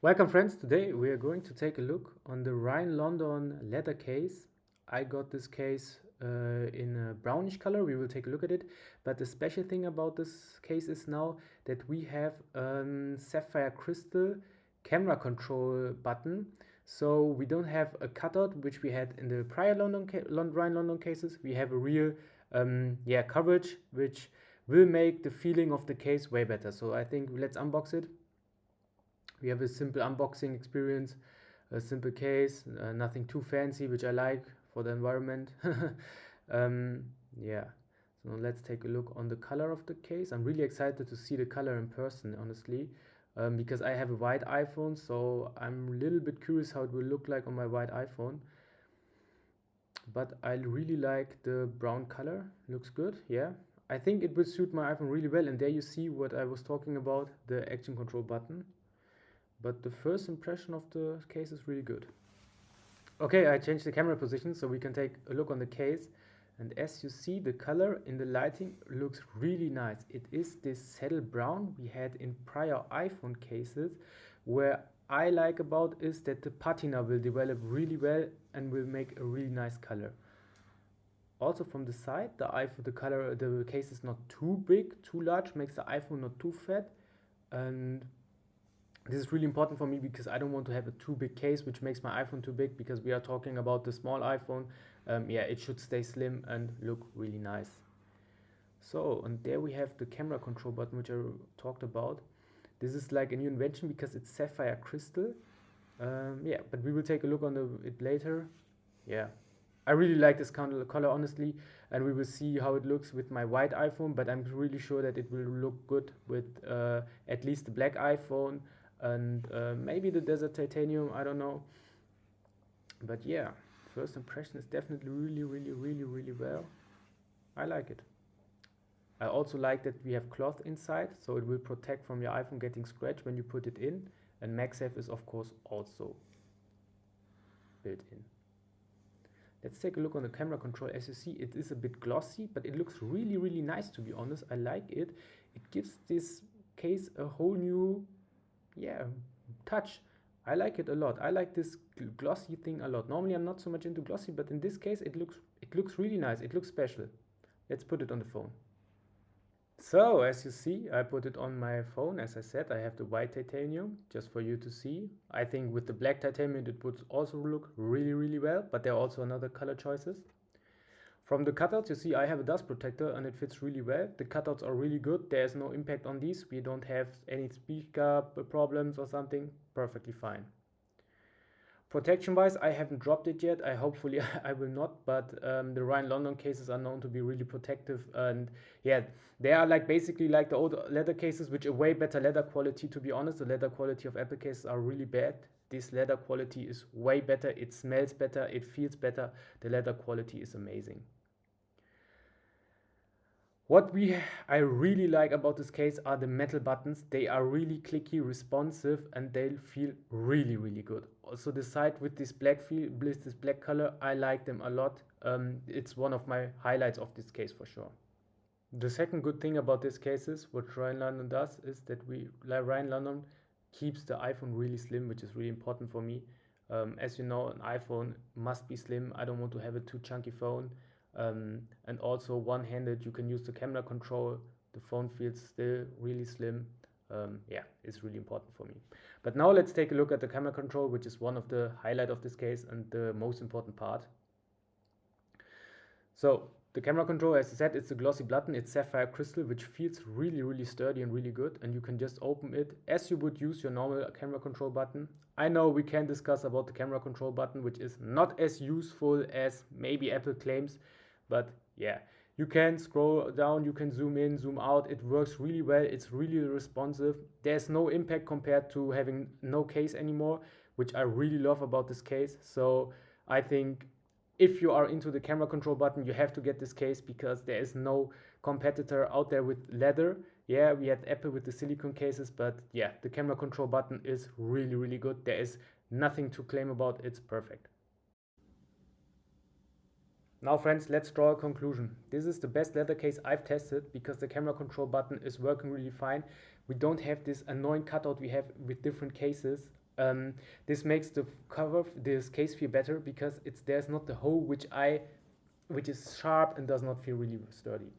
Welcome friends, today we are going to take a look on the Rhine London leather case. I got this case in a brownish color. We will take a look at it, but the special thing about this case is now that we have Sapphire Crystal Camera Control Button. So we don't have a cutout which we had in the prior Rhine London cases. We have a real coverage which will make the feeling of the case way better. So I think let's unbox it. We have a simple unboxing experience, a simple case, nothing too fancy, which I like for the environment. Yeah, so let's take a look on the color of the case. I'm really excited to see the color in person, honestly, because I have a white iPhone, so I'm a little bit curious how it will look like on my white iPhone. But I really like the brown color, looks good, yeah. I think it will suit my iPhone really well, and there you see what I was talking about, the action control button. But the first impression of the case is really good. Okay, I changed the camera position so we can take a look on the case. And as you see, the color in the lighting looks really nice. It is this saddle brown we had in prior iPhone cases. Where I like about is that the patina will develop really well and will make a really nice color. Also from the side, the case is not too big, too large, makes the iPhone not too fat. And this is really important for me because I don't want to have a too big case which makes my iPhone too big, because we are talking about the small iPhone. Yeah, it should stay slim and look really nice. So, and there we have the camera control button which I talked about. This is like a new invention because it's sapphire crystal. Yeah, but we will take a look on it later. Yeah, I really like this color honestly, and we will see how it looks with my white iPhone, but I'm really sure that it will look good with at least the black iPhone and maybe the desert titanium, I don't know. But yeah, first impression is definitely really well. I like it. I also like that we have cloth inside, so it will protect from your iPhone getting scratched when you put it in, and MagSafe is of course also built in. Let's take a look on the camera control. As you see, it is a bit glossy, but it looks really nice, to be honest. I like it. It gives this case a whole new touch. I like it a lot. I like this glossy thing a lot. Normally I'm not so much into glossy, but in this case it looks really nice. It looks special. Let's put it on the phone. So as you see, I put it on my phone. As I said, I have the white titanium just for you to see. I think with the black titanium it would also look really well, but there are also another color choices. From the cutouts, you see I have a dust protector and it fits really well. The cutouts are really good. There's no impact on these. We don't have any speaker problems or something. Perfectly fine. Protection wise, I haven't dropped it yet. Hopefully I will not, but the Rhine London cases are known to be really protective, and yeah, they are like basically like the old leather cases, which are way better leather quality. To be honest, the leather quality of Apple cases are really bad. This leather quality is way better. It smells better, it feels better. The leather quality is amazing. What I really like about this case are the metal buttons. They are really clicky, responsive, and they feel really good. Also the side with this black color, I like them a lot. It's one of my highlights of this case for sure. The second good thing about this case is what Rhine London does is that Rhine London keeps the iPhone really slim, which is really important for me. As you know, an iPhone must be slim. I don't want to have a too chunky phone. And also one-handed, you can use the camera control. The phone feels still really slim. Yeah, it's really important for me. But now let's take a look at the camera control, which is one of the highlight of this case and the most important part. So the camera control, as I said, it's a glossy button. It's sapphire crystal, which feels really sturdy and really good. And you can just open it as you would use your normal camera control button. I know we can discuss about the camera control button, which is not as useful as maybe Apple claims. But yeah, you can scroll down, you can zoom in, zoom out. It works really well. It's really responsive. There's no impact compared to having no case anymore, which I really love about this case. So I think if you are into the camera control button, you have to get this case because there is no competitor out there with leather. Yeah, we had Apple with the silicone cases, but yeah, the camera control button is really good. There is nothing to claim about. It's perfect. Now friends, let's draw a conclusion. This is the best leather case I've tested because the camera control button is working really fine. We don't have this annoying cutout we have with different cases. This makes the cover, this case feel better because there's not the hole which is sharp and does not feel really sturdy.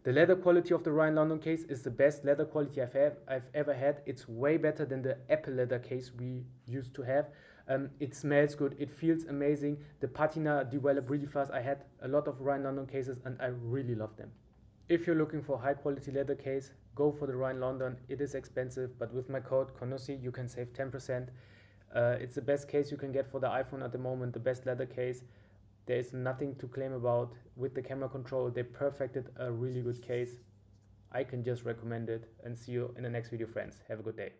The leather quality of the Ryan London case is the best leather quality I've ever had. It's way better than the Apple leather case we used to have. It smells good, it feels amazing. The patina developed really fast. I had a lot of Ryan London cases and I really love them. If you're looking for a high quality leather case, go for the Ryan London. It is expensive, but with my code KONOSI you can save 10%. It's the best case you can get for the iPhone at the moment, the best leather case. There is nothing to claim about. With the camera control, they perfected a really good case. I can just recommend it, and see you in the next video, friends. Have a good day.